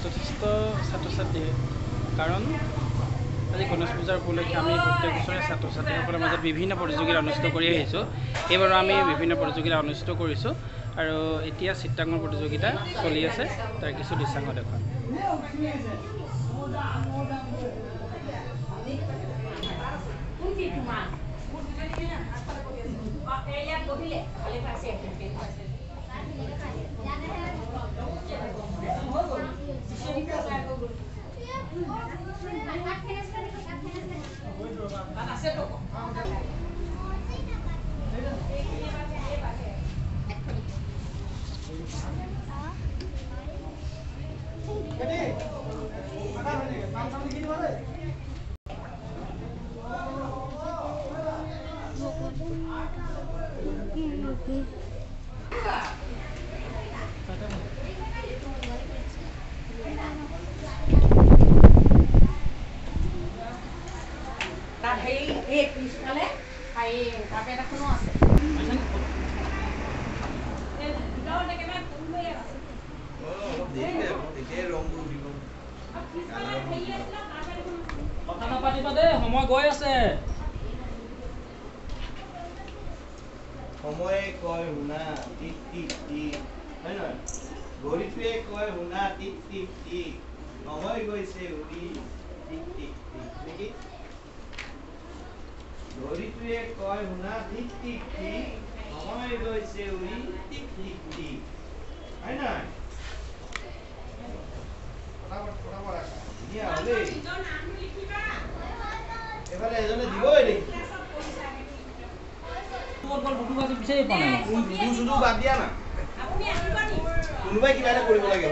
যথেষ্ট ছাত্ৰ ছাত্ৰী কাৰণ আজি গণেশ পূজাৰ উপলক্ষে আমি প্ৰত্যেক বছৰে ছাত্ৰ ছাত্ৰীসকলৰ মাজত বিভিন্ন প্ৰতিযোগিতা অনুষ্ঠিত কৰি আহিছোঁ। এইবাৰো আমি বিভিন্ন প্ৰতিযোগিতা অনুষ্ঠিত কৰিছোঁ আৰু এতিয়া চিত্ৰাংকন প্ৰতিযোগিতা চলি আছে, তাৰ কিছু দৃশ্যাংশ দেখুৱাম। সময় গৈ আছে। সময়ে কয় শুনা টিক টিক টিক, হয় নহয়? ঘড়ীটোৱে কয় শুনা টিক টিক টিক, সময় গৈছে উৰি টিক টিক টিক নেকি? ঘড়ীটোৱে কয় শুনা টিক টিক টিক, সময় গৈছে উৰি টিক টিক টিক, হয় নহয়? এবাৰে এজনে দিবই ৰে শুধু বাদ দিয়া না কোনোবাই কিবা এটা কৰিব লাগে